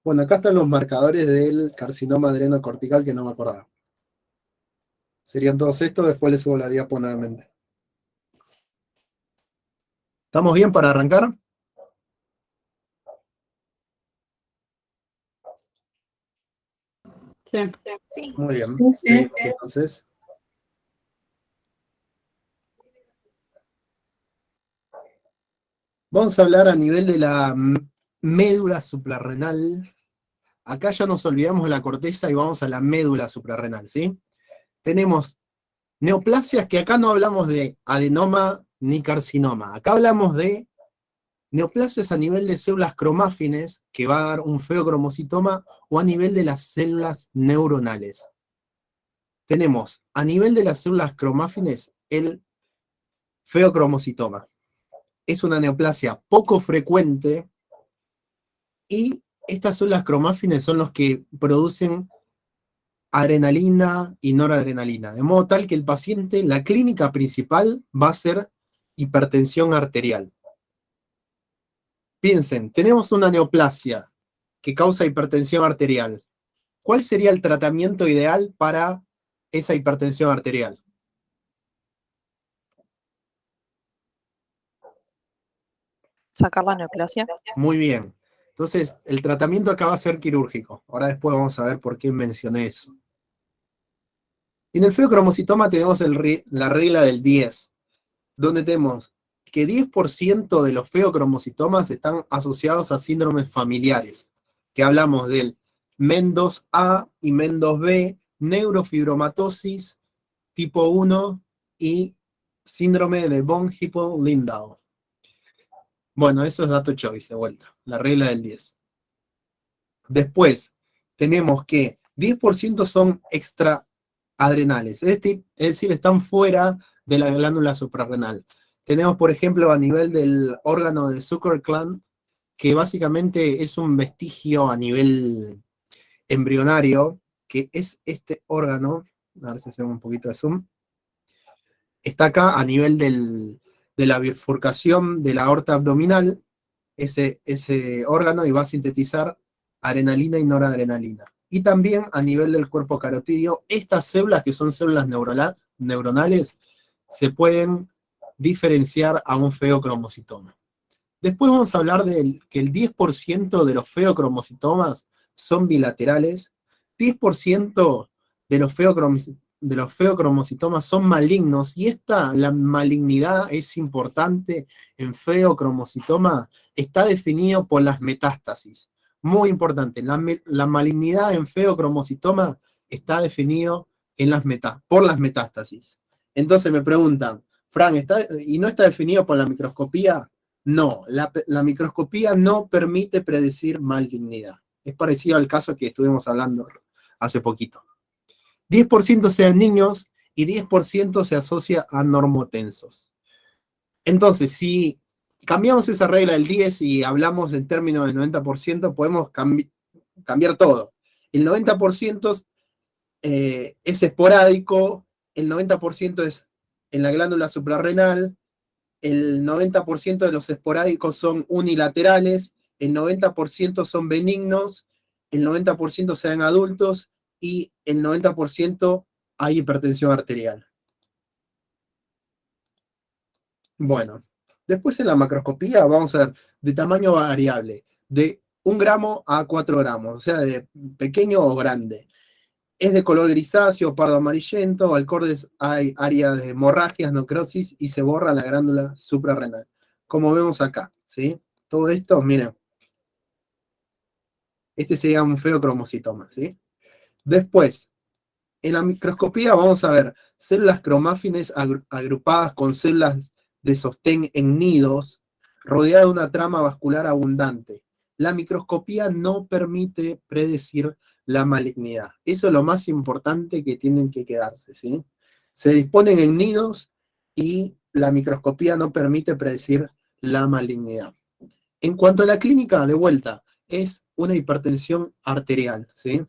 Bueno, acá están los marcadores del carcinoma adrenocortical que no me acordaba. Serían todos estos, después les subo la diapo nuevamente. ¿Estamos bien para arrancar? Sí. Sí. Muy bien. Sí. Entonces, vamos a hablar a nivel de la médula suprarrenal. Acá ya nos olvidamos de la corteza y vamos a la médula suprarrenal, ¿sí? Tenemos neoplasias, que acá no hablamos de adenoma ni carcinoma. Acá hablamos de neoplasias a nivel de células cromáfines, que va a dar un feocromocitoma, o a nivel de las células neuronales. Tenemos a nivel de las células cromáfines el feocromocitoma. Es una neoplasia poco frecuente y estas células cromáfines son los que producen adrenalina y noradrenalina, de modo tal que el paciente, la clínica principal va a ser hipertensión arterial. Piensen, tenemos una neoplasia que causa hipertensión arterial. ¿Cuál sería el tratamiento ideal para esa hipertensión arterial? Sacar la neoplasia. Muy bien. Entonces, el tratamiento acá va a ser quirúrgico. Ahora después vamos a ver por qué mencioné eso. En el feocromocitoma tenemos la regla del 10, donde tenemos que 10% de los feocromocitomas están asociados a síndromes familiares, que hablamos del MEN2A y MEN2B, neurofibromatosis tipo 1 y síndrome de von Hippel-Lindau. Bueno, eso es dato choice, de vuelta, la regla del 10. Después, tenemos que 10% son extraadrenales, es decir, están fuera de la glándula suprarrenal. Tenemos, por ejemplo, a nivel del órgano de Zuckerklan, que básicamente es un vestigio a nivel embrionario, que es este órgano, a ver si hacemos un poquito de zoom, está acá a nivel de la bifurcación de la aorta abdominal, ese órgano, y va a sintetizar adrenalina y noradrenalina. Y también a nivel del cuerpo carotídeo, estas células, que son células neuronales, se pueden diferenciar a un feocromocitoma. Después vamos a hablar de que el 10% de los feocromocitomas son bilaterales, 10% de los feocromocitomas son malignos, y la malignidad es importante en feocromocitoma, está definido por las metástasis. Muy importante, la malignidad en feocromocitoma está definido por las metástasis. Entonces me preguntan, Fran, ¿y no está definido por la microscopía? No, la microscopía no permite predecir malignidad. Es parecido al caso que estuvimos hablando hace poquito. 10% sean niños y 10% se asocia a normotensos. Entonces, si cambiamos esa regla del 10 y hablamos en términos del 90%, podemos cambiar todo. El 90% es esporádico, el 90% es en la glándula suprarrenal, el 90% de los esporádicos son unilaterales, el 90% son benignos, el 90% sean adultos y el 90% hay hipertensión arterial. Bueno, después en la macroscopía vamos a ver de tamaño variable, de 1 gramo a 4 gramos, o sea, de pequeño o grande. Es de color grisáceo, pardo amarillento, al cordes hay área de hemorragias, necrosis, y se borra la glándula suprarrenal. Como vemos acá, ¿sí? Todo esto, miren. Este sería un feocromocitoma, ¿sí? Después, en la microscopía vamos a ver células cromáfines agrupadas con células de sostén en nidos, rodeada de una trama vascular abundante. La microscopía no permite predecir la malignidad. Eso es lo más importante que tienen que quedarse, ¿sí? Se disponen en nidos y la microscopía no permite predecir la malignidad. En cuanto a la clínica, de vuelta, es una hipertensión arterial, ¿sí?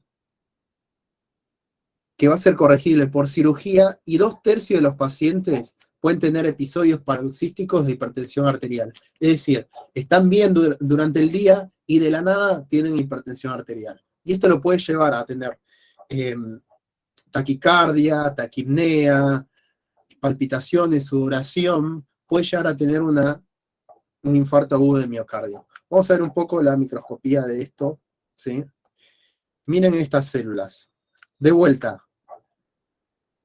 Que va a ser corregible por cirugía, y 2/3 de los pacientes pueden tener episodios paroxísticos de hipertensión arterial. Es decir, están bien durante el día y de la nada tienen hipertensión arterial. Y esto lo puede llevar a tener taquicardia, taquipnea, palpitaciones, sudoración, puede llegar a tener un infarto agudo de miocardio. Vamos a ver un poco la microscopía de esto, ¿sí? Miren estas células. De vuelta,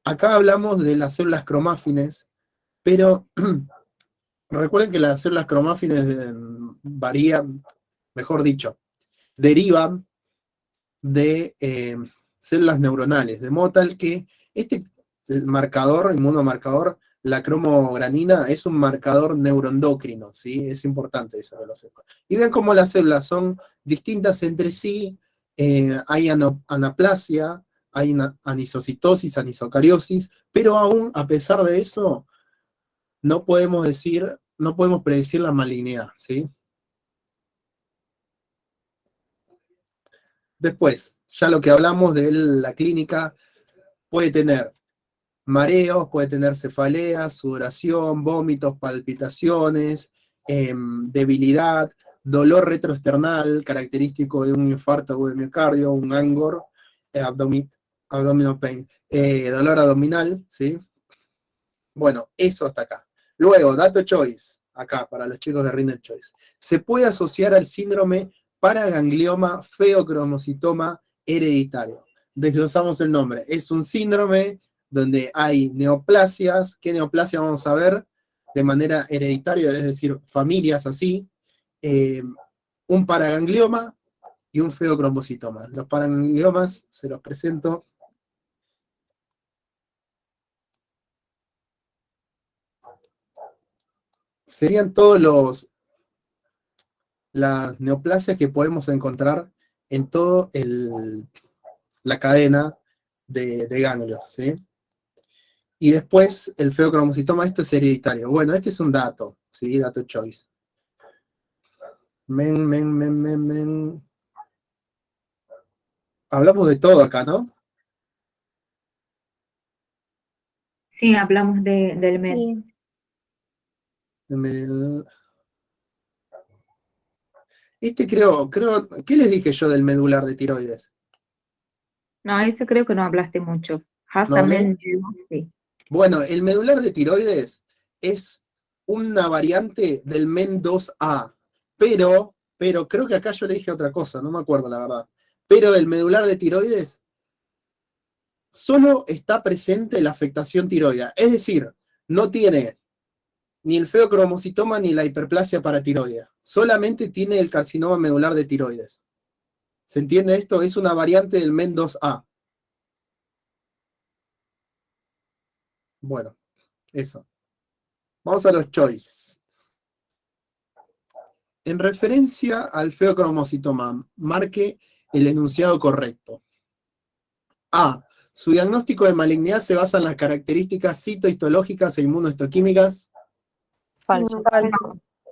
acá hablamos de las células cromáfines, pero recuerden que las células cromáfines varían, mejor dicho, derivan de células neuronales, de modo tal que el marcador, inmunomarcador, la cromogranina, es un marcador neuroendocrino, ¿sí? Es importante eso que lo sepan. Y ven cómo las células son distintas entre sí, hay anaplasia, hay anisocitosis, anisocariosis, pero aún, a pesar de eso, no podemos predecir la malignidad, ¿sí? Después, ya lo que hablamos de la clínica, puede tener mareos, puede tener cefaleas, sudoración, vómitos, palpitaciones, debilidad, dolor retroesternal, característico de un infarto o de miocardio, un angor, abdominal pain, dolor abdominal, ¿sí? Bueno, eso hasta acá. Luego, dato choice, acá, para los chicos que rinden choice. Se puede asociar al síndrome paraganglioma feocromocitoma hereditario. Desglosamos el nombre. Es un síndrome donde hay neoplasias. ¿Qué neoplasia vamos a ver? De manera hereditaria, es decir, familias así. Un paraganglioma y un feocromocitoma. Los paragangliomas se los presento. Serían todos las neoplasias que podemos encontrar en toda la cadena de ganglios, ¿sí? Y después el feocromocitoma, esto es hereditario. Bueno, este es un dato, ¿sí? Dato choice. Hablamos de todo acá, ¿no? Sí, hablamos del MED. Sí. Creo, ¿qué les dije yo del medular de tiroides? No, eso creo que no hablaste mucho. ¿No hablé? Sí. Bueno, el medular de tiroides es una variante del MEN2A, pero creo que acá yo le dije otra cosa, no me acuerdo la verdad. Pero el medular de tiroides solo está presente la afectación tiroidea, es decir, no tiene ni el feocromocitoma ni la hiperplasia paratiroidea, solamente tiene el carcinoma medular de tiroides. ¿Se entiende esto? Es una variante del MEN2A. Bueno, eso. Vamos a los choice. En referencia al feocromocitoma, marque el enunciado correcto. A. Su diagnóstico de malignidad se basa en las características citohistológicas e inmunohistoquímicas. Falso.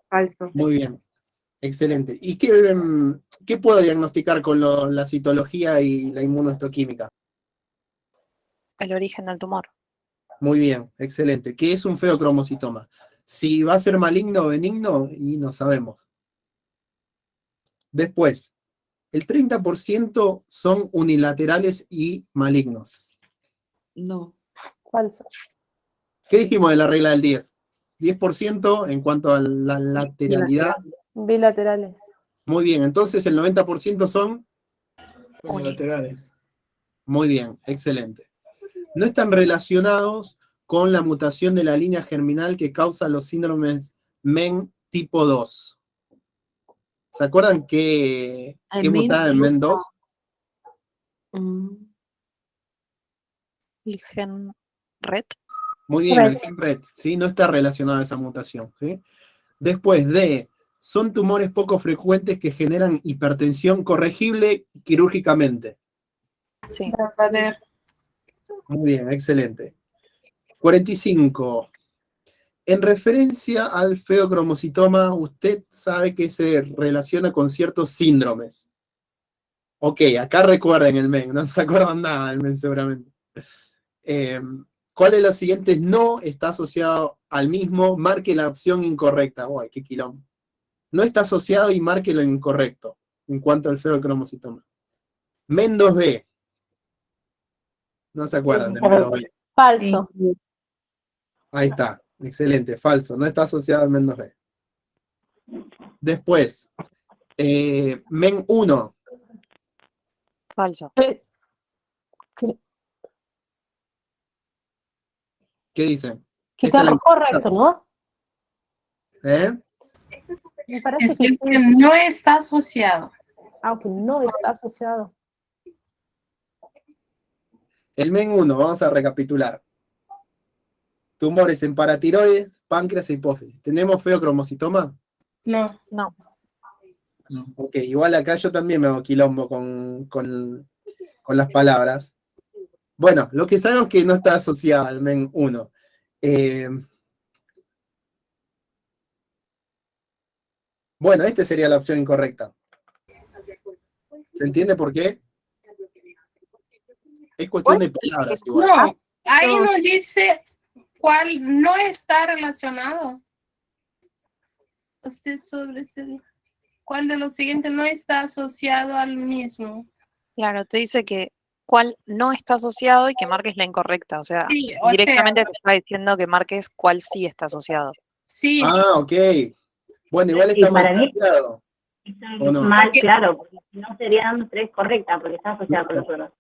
Falso. Muy bien, excelente. ¿Y qué puedo diagnosticar con la citología y la inmunohistoquímica? El origen del tumor. Muy bien, excelente. ¿Qué es un feocromocitoma? Si va a ser maligno o benigno, y no sabemos. Después, el 30% son unilaterales y malignos. No. Falso. ¿Qué dijimos de la regla del 10? 10% en cuanto a la lateralidad. Bilaterales. Muy bien, entonces el 90% son. Unilaterales. Muy bien, excelente. No están relacionados con la mutación de la línea germinal que causa los síndromes MEN tipo 2. ¿Se acuerdan qué mutada en MEN 2? El gen RET. Muy bien, el gen RET, ¿sí? No está relacionada a esa mutación, ¿sí? Después son tumores poco frecuentes que generan hipertensión corregible quirúrgicamente. Sí. Muy bien, excelente. 45. En referencia al feocromocitoma, usted sabe que se relaciona con ciertos síndromes. Ok, acá recuerden el MEN, no se acuerdan nada del MEN seguramente. ¿Cuál de los siguientes no está asociado al mismo? Marque la opción incorrecta. Uy, qué quilombo. No está asociado y marque lo incorrecto. en cuanto al feocromocitoma. Men 2B. No se acuerdan del Men 2B. Falso. Ahí está. Excelente. Falso. No está asociado al Men 2B. Después, Men 1. Falso. ¿Qué dicen? Que Esta es claro, la- correcto, ¿no? ¿Eh? Me parece Es que el sí. que no está asociado. Aunque no está asociado. El Men 1, vamos a recapitular. Tumores en paratiroides, páncreas e hipófisis. ¿Tenemos feocromocitoma? No. No. No. Ok, igual acá yo también me hago quilombo con las palabras. Bueno, lo que sabemos es que no está asociado al Men 1. Bueno, esta sería la opción incorrecta. ¿Se entiende por qué? Es cuestión de palabras igual. No. Ahí nos dice cuál no está relacionado. Usted sobre cuál de los siguientes no está asociado al mismo. Claro, te dice que cuál no está asociado y que marques la incorrecta. O sea, Sí, o directamente sea, te está diciendo que marques cuál sí está asociado. sí. Ah, ok. Bueno, igual Y está mal para mí planteado. está ¿O no? mal, Porque- claro, porque si no serían 3 correctas, porque está asociada con los otros.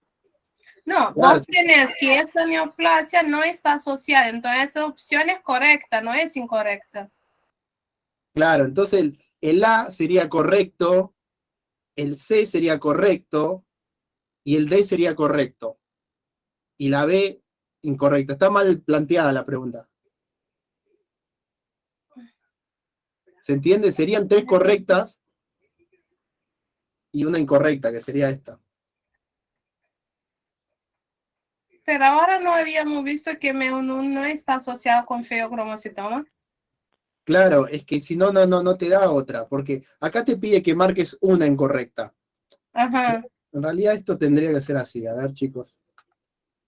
No, Claro, vos sí. tenés que esta neoplasia no está asociada, entonces esa opción es correcta, no es incorrecta. Claro, entonces el A sería correcto, el C sería correcto y el D sería correcto. Y la B, incorrecta. Está mal planteada la pregunta. ¿Se entiende? Serían 3 correctas y una incorrecta, que sería esta. Pero ahora no habíamos visto que MEU1 no está asociado con feocromocitoma. Claro, es que si no, no te da otra, porque acá te pide que marques una incorrecta. Ajá. En realidad esto tendría que ser así. A ver, chicos.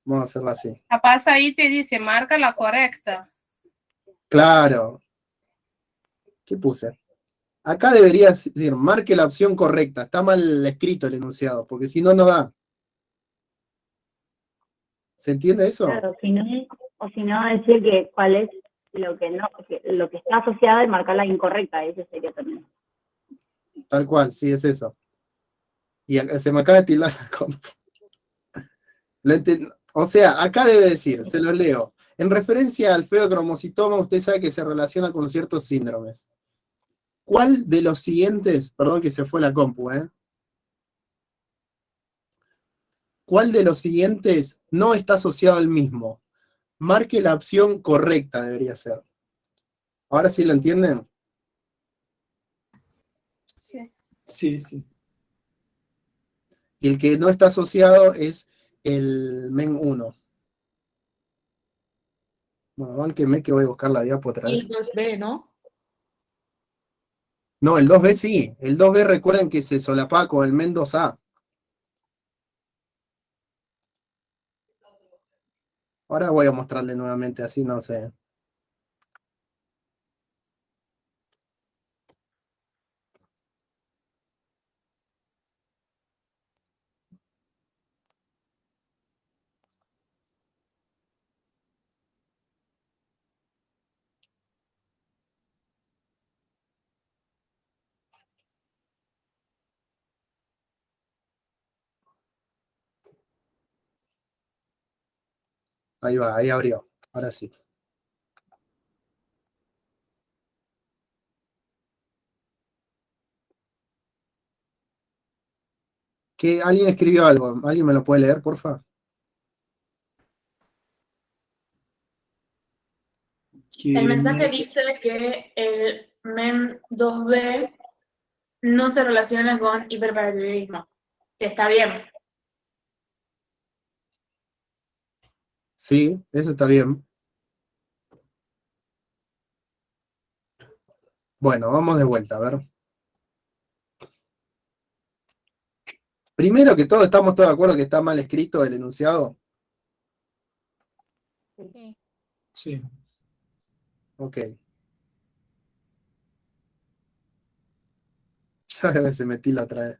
Vamos a hacerlo así. Capaz ahí te dice, marca la correcta. Claro. ¿Qué puse? Acá debería decir, marque la opción correcta. Está mal escrito el enunciado, porque si no, no da. ¿Se entiende eso? Claro, si no, o si no, decir que cuál es lo que no, lo que está asociado y marcar la incorrecta, eso sería también. Tal cual, sí, es eso. Y se me acaba de tildar la compu. O sea, acá debe decir, se los leo. En referencia al feocromocitoma, usted sabe que se relaciona con ciertos síndromes. ¿Cuál de los siguientes, perdón que se fue la compu, ¿cuál de los siguientes no está asociado al mismo? Marque la opción correcta, debería ser. ¿Ahora sí lo entienden? Sí. Sí, sí. Y el que no está asociado es el Men 1. Bueno, bánquenme que voy a buscar la diapo otra Y vez. el 2B, ¿no? No, el 2B sí. El 2B recuerden que se solapa con el Men 2A. Ahora voy a mostrarle nuevamente, así no sé. Ahí va, ahí abrió. Ahora sí. ¿Que alguien escribió algo? ¿Alguien me lo puede leer, porfa? El mensaje dice que el MEM 2B no se relaciona con hiperparatidismo. Que está bien. Sí, eso está bien. Bueno, vamos de vuelta, a ver. Primero que todo, ¿estamos todos de acuerdo que está mal escrito el enunciado? Sí. Ok. Ya a ver si metí la otra vez.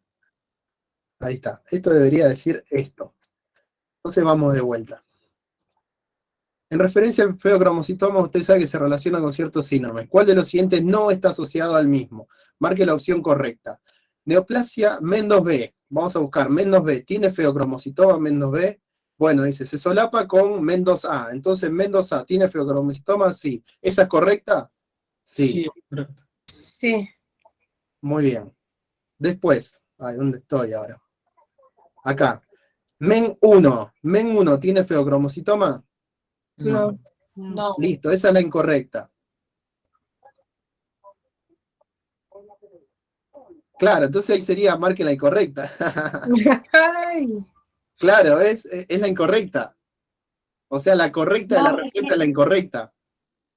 Ahí está. Esto debería decir esto. Entonces vamos de vuelta. En referencia al feocromocitoma, usted sabe que se relaciona con ciertos síndromes. ¿Cuál de los siguientes no está asociado al mismo? Marque la opción correcta. Neoplasia MEN2B. Vamos a buscar MEN2B. ¿Tiene feocromocitoma MEN2B? Bueno, dice, se solapa con MEN2A. Entonces, MEN2A, ¿tiene feocromocitoma? Sí. ¿Esa es correcta? Sí. Sí, correcto. Sí. Muy bien. Después, ¿dónde estoy ahora? Acá. MEN1. ¿MEN1 tiene feocromocitoma? No. No. Listo, esa es la incorrecta. Claro, entonces ahí sería marque la incorrecta. Ay. Claro, es la incorrecta. O sea, la correcta de la No, respuesta es la incorrecta.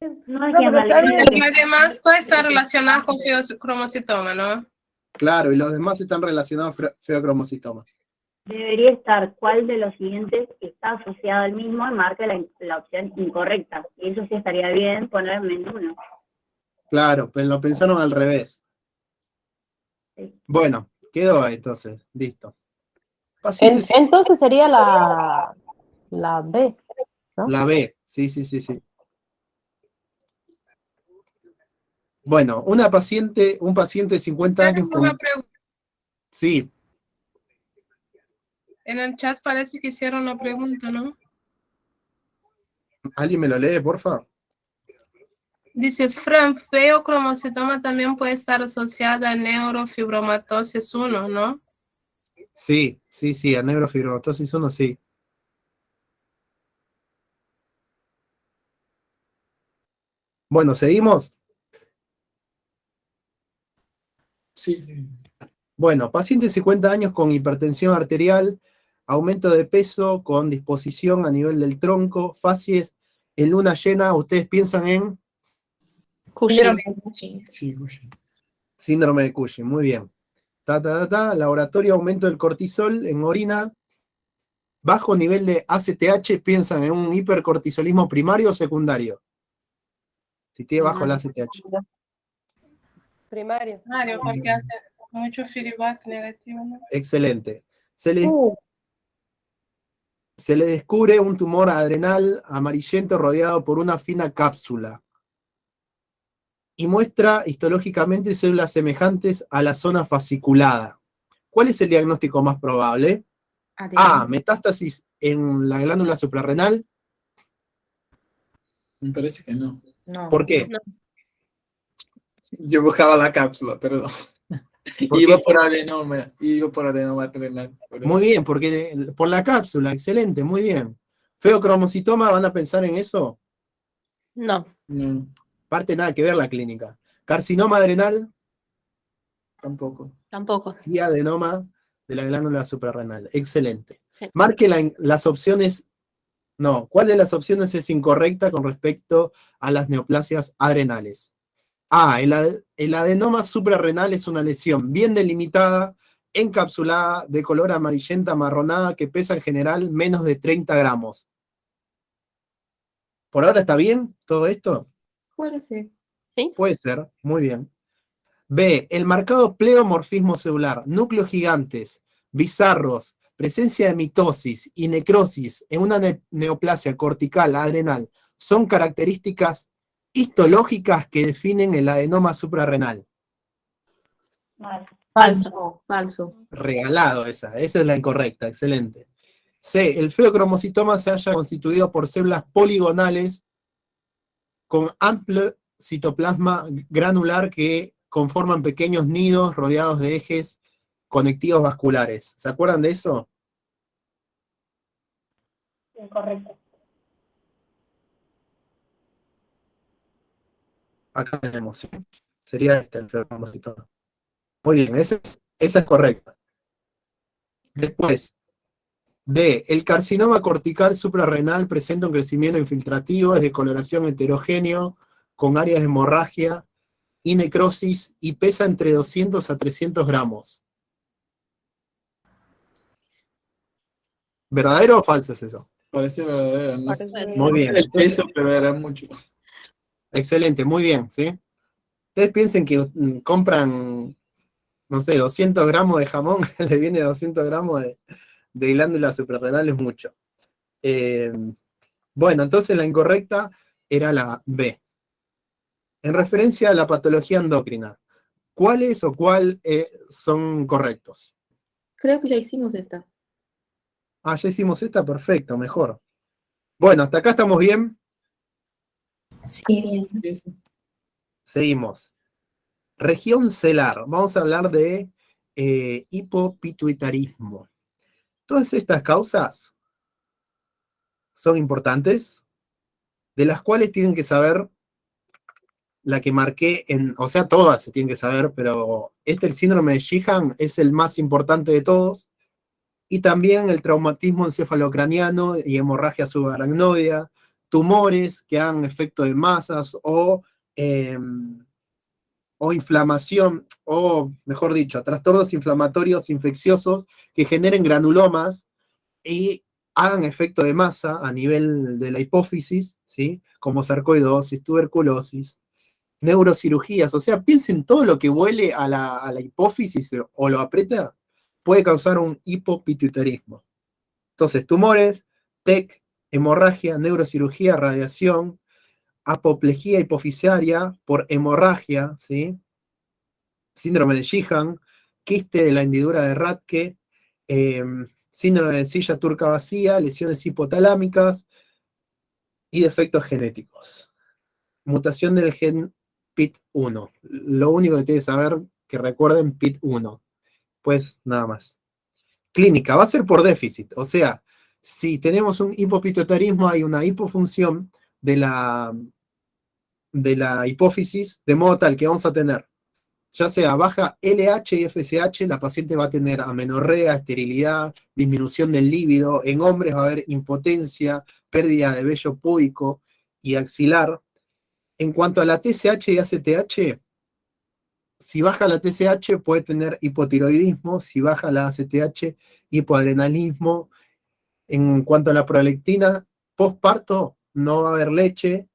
No, es No, que en pero está realidad bien. Y además todo está relacionado con feocromocitoma, ¿no? Claro, y los demás están relacionados a feocromocitoma. debería estar cuál de los siguientes está asociado al mismo y marca la opción incorrecta. Y eso sí estaría bien poner menos uno. Claro, pero lo pensaron al revés. Sí. Bueno, quedó ahí entonces, listo. Paciente Entonces sería la B, ¿no? La B, sí, sí, sí, sí. Bueno, un paciente de 50 años Tengo una con... pregunta. Sí, En el chat parece que hicieron una pregunta, ¿no? ¿alguien me lo lee, porfa? Dice, Fran, feocromocitoma también puede estar asociada a neurofibromatosis 1, ¿no? Sí, sí, sí, a neurofibromatosis 1, sí. Bueno, ¿seguimos? Sí, sí. Bueno, paciente de 50 años con hipertensión arterial, aumento de peso, con disposición a nivel del tronco, facies en luna llena, ustedes piensan en Cushing. Sí, Cushing. síndrome de Cushing, muy bien. Laboratorio, aumento del cortisol en orina, bajo nivel de ACTH, piensan en un hipercortisolismo primario o secundario. Si tiene bajo el ACTH. Primario. Mario, porque hace mucho feedback negativo, ¿no? Excelente. Se le descubre un tumor adrenal amarillento rodeado por una fina cápsula y muestra histológicamente células semejantes a la zona fasciculada. ¿Cuál es el diagnóstico más probable? A. Metástasis en la glándula suprarrenal. Me parece que no. ¿Por qué? Yo buscaba la cápsula, perdón. ¿Por Iba qué? por adenoma renal. por eso. Muy bien, porque por la cápsula, excelente, muy bien. Feocromocitoma, ¿van a pensar en eso? No. No, Parte nada que ver la clínica. Carcinoma adrenal tampoco. Tampoco. y adenoma de la glándula suprarrenal. Excelente. Sí. Marque las opciones. No, ¿cuál de las opciones es incorrecta con respecto a las neoplasias adrenales? A. El adenoma suprarrenal es una lesión bien delimitada, encapsulada, de color amarillenta amarronada, que pesa en general menos de 30 gramos. ¿Por ahora está bien todo esto? Puede ser. ¿Sí? Puede ser, muy bien. B. El marcado pleomorfismo celular, núcleos gigantes, bizarros, presencia de mitosis y necrosis en una neoplasia cortical adrenal son características histológicas que definen el adenoma suprarrenal. Vale. Falso. Falso. Regalado esa es la incorrecta, excelente. C. El feocromocitoma se haya constituido por células poligonales con amplio citoplasma granular que conforman pequeños nidos rodeados de ejes conectivos vasculares. ¿Se acuerdan de eso? Incorrecto. Acá tenemos, ¿sí? Sería este el feocromocitoma. Muy bien, esa es correcta. Después, D. El carcinoma cortical suprarrenal presenta un crecimiento infiltrativo, es de coloración heterogéneo, con áreas de hemorragia y necrosis, y pesa entre 200 a 300 gramos. ¿Verdadero o falso es eso? Parece verdadero. No sé Parece Muy bien. el peso, pero era mucho. Excelente, muy bien, ¿sí? Ustedes piensen que compran no sé, 200 gramos de jamón, le viene 200 gramos de glándula suprarrenal, es mucho. Bueno, entonces la incorrecta era la B. En referencia a la patología endocrina, ¿cuáles o cuál son correctos? Creo que ya hicimos esta. Ah, ya hicimos esta, perfecto, mejor. Bueno, hasta acá estamos bien. Sí, bien. Sí, sí. Seguimos. Región celar. Vamos a hablar de hipopituitarismo. Todas estas causas son importantes, de las cuales tienen que saber la que marqué o sea, todas se tienen que saber, pero el síndrome de Sheehan es el más importante de todos, y también el traumatismo encefalocraniano y hemorragia subaracnoidea, tumores que hagan efecto de masas o inflamación, o mejor dicho, trastornos inflamatorios infecciosos que generen granulomas y hagan efecto de masa a nivel de la hipófisis, ¿sí? Como sarcoidosis, tuberculosis, neurocirugías, o sea, piensen todo lo que huele a la hipófisis o lo aprieta, puede causar un hipopituitarismo. Entonces, tumores, TEC, hemorragia, neurocirugía, radiación, apoplejía hipofisiaria por hemorragia, ¿sí? Síndrome de Sheehan, quiste de la hendidura de Rathke, síndrome de silla turca vacía, lesiones hipotalámicas y defectos genéticos. Mutación del gen PIT1. Lo único que tienen que saber, que recuerden PIT1. Pues nada más. Clínica, va a ser por déficit. O sea, si tenemos un hipopituitarismo, hay una hipofunción de la hipófisis, de modo tal que vamos a tener, ya sea baja LH y FSH, la paciente va a tener amenorrea, esterilidad, disminución del líbido. En hombres va a haber impotencia, pérdida de vello púbico y axilar. En cuanto a la TSH y ACTH, si baja la TSH puede tener hipotiroidismo, si baja la ACTH, hipoadrenalismo. En cuanto a la prolactina, postparto no va a haber leche,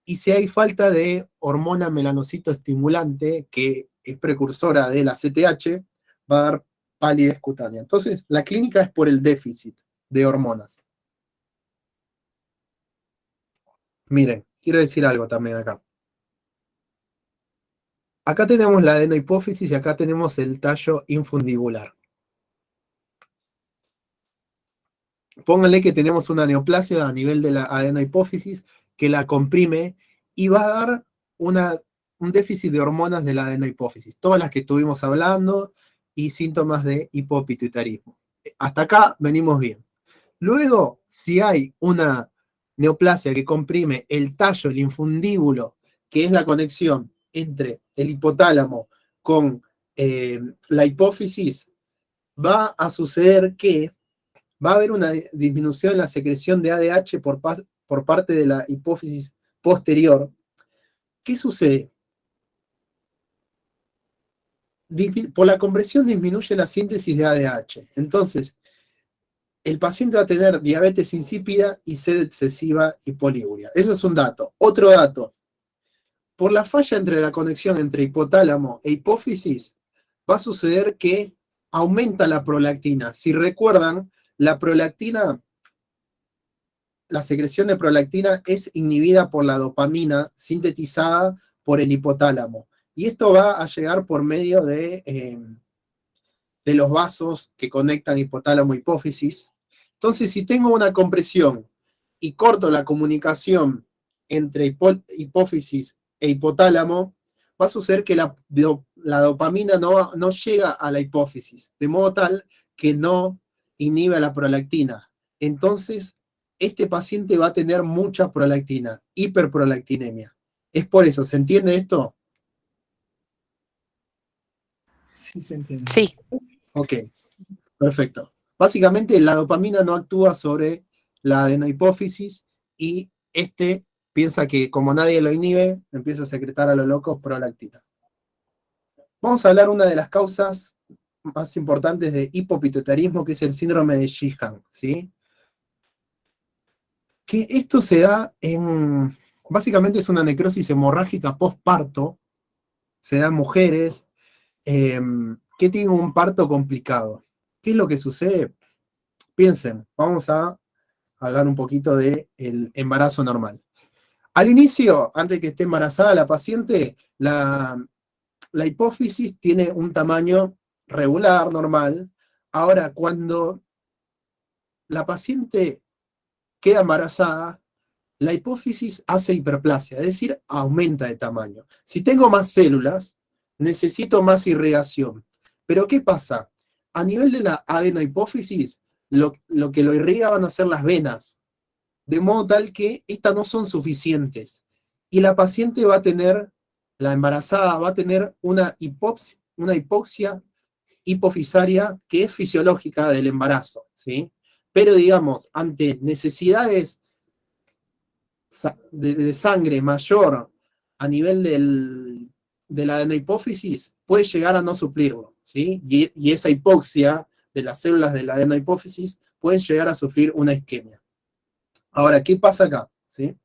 y si hay falta de hormona melanocito estimulante, que es precursora de la ACTH, va a dar palidez cutánea. Entonces, la clínica es por el déficit de hormonas. Miren, quiero decir algo también acá. Acá tenemos la adenohipófisis y acá tenemos el tallo infundibular. Pónganle que tenemos una neoplasia a nivel de la adenohipófisis que la comprime y va a dar un déficit de hormonas de la adenohipófisis, todas las que estuvimos hablando, y síntomas de hipopituitarismo. Hasta acá venimos bien. Luego, si hay una neoplasia que comprime el tallo, el infundíbulo, que es la conexión entre el hipotálamo con la hipófisis, va a suceder que va a haber una disminución en la secreción de ADH por parte de la hipófisis posterior. ¿Qué sucede? Por la compresión disminuye la síntesis de ADH. Entonces, el paciente va a tener diabetes insípida y sed excesiva y poliuria. Eso es un dato. Otro dato. Por la falla entre la conexión entre hipotálamo e hipófisis, va a suceder que aumenta la prolactina. Si recuerdan, la prolactina, la secreción de prolactina es inhibida por la dopamina sintetizada por el hipotálamo. Y esto va a llegar por medio de los vasos que conectan hipotálamo e hipófisis. Entonces, si tengo una compresión y corto la comunicación entre hipófisis e hipotálamo, va a suceder que la dopamina no llega a la hipófisis, de modo tal que no inhibe la prolactina. Entonces, este paciente va a tener mucha prolactina, hiperprolactinemia. Es por eso, ¿se entiende esto? Sí, se entiende. Sí. Ok, perfecto. Básicamente la dopamina no actúa sobre la adenohipófisis y piensa que como nadie lo inhibe, empieza a secretar a lo loco prolactina. Vamos a hablar una de las causas más importantes de hipopituitarismo, que es el síndrome de Sheehan, ¿sí? Que esto se da básicamente es una necrosis hemorrágica postparto, se da en mujeres, que tienen un parto complicado. ¿Qué es lo que sucede? Piensen, vamos a hablar un poquito del embarazo normal. Al inicio, antes de que esté embarazada la paciente, la hipófisis tiene un tamaño regular, normal. Ahora, cuando la paciente queda embarazada, la hipófisis hace hiperplasia, es decir, aumenta de tamaño. Si tengo más células, necesito más irrigación. Pero ¿qué pasa? A nivel de la adenohipófisis, lo que lo irriga van a ser las venas, de modo tal que estas no son suficientes. Y la paciente va a tener, la embarazada va a tener una hipoxia hipofisaria que es fisiológica del embarazo, ¿sí? Pero digamos, ante necesidades de sangre mayor a nivel de la adenohipófisis, puede llegar a no suplirlo, ¿sí? Y esa hipoxia de las células de la adenohipófisis pueden llegar a sufrir una isquemia. Ahora, ¿qué pasa acá? ¿Sí?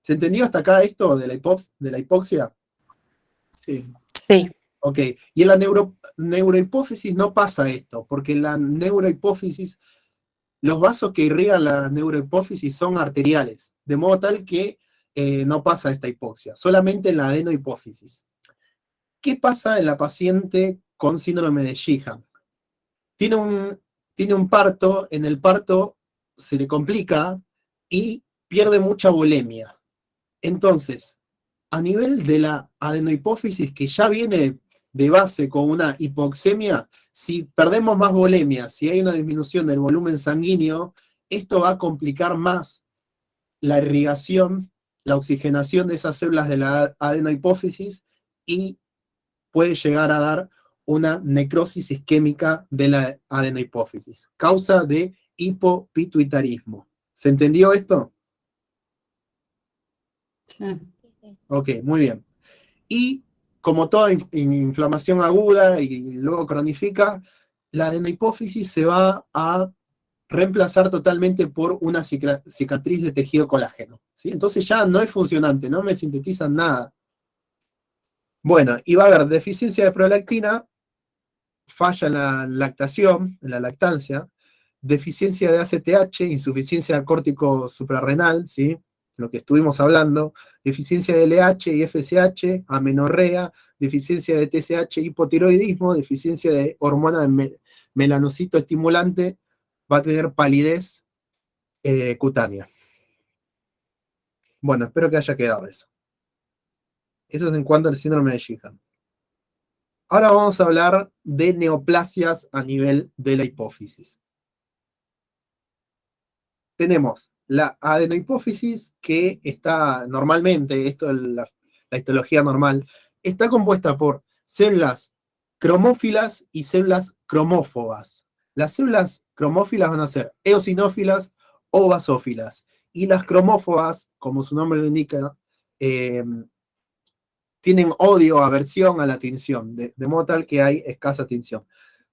¿Se entendió hasta acá esto de la hipoxia? Sí. Sí. Ok, y en la neurohipófisis no pasa esto, porque en la neurohipófisis, los vasos que irrigan la neurohipófisis son arteriales, de modo tal que no pasa esta hipoxia, solamente en la adenohipófisis. ¿Qué pasa en la paciente con síndrome de Sheehan? Tiene un parto, en el parto se le complica y pierde mucha volemia. Entonces, a nivel de la adenohipófisis, que ya viene de base con una hipoxemia, si perdemos más volemia, si hay una disminución del volumen sanguíneo, esto va a complicar más la irrigación, la oxigenación de esas células de la adenohipófisis y puede llegar a dar una necrosis isquémica de la adenohipófisis, causa de hipopituitarismo. ¿Se entendió esto? Sí. Ok, muy bien. Y como toda inflamación aguda y luego cronifica, la adenohipófisis se va a reemplazar totalmente por una cicatriz de tejido colágeno, ¿sí? Entonces ya no es funcionante, no me sintetizan nada. Bueno, y va a haber deficiencia de prolactina, falla en la lactación, en la lactancia, deficiencia de ACTH, insuficiencia córtico suprarrenal, ¿sí? Lo que estuvimos hablando, deficiencia de LH y FSH, amenorrea, deficiencia de TSH, hipotiroidismo, deficiencia de hormona de melanocito estimulante, va a tener palidez cutánea. Bueno, espero que haya quedado eso. Eso es en cuanto al síndrome de Sheehan. Ahora vamos a hablar de neoplasias a nivel de la hipófisis. Tenemos la adenohipófisis, que está normalmente, esto es la histología normal, está compuesta por células cromófilas y células cromófobas. Las células cromófilas van a ser eosinófilas o basófilas, y las cromófobas, como su nombre lo indica, tienen odio, aversión a la tinción, de modo tal que hay escasa tinción.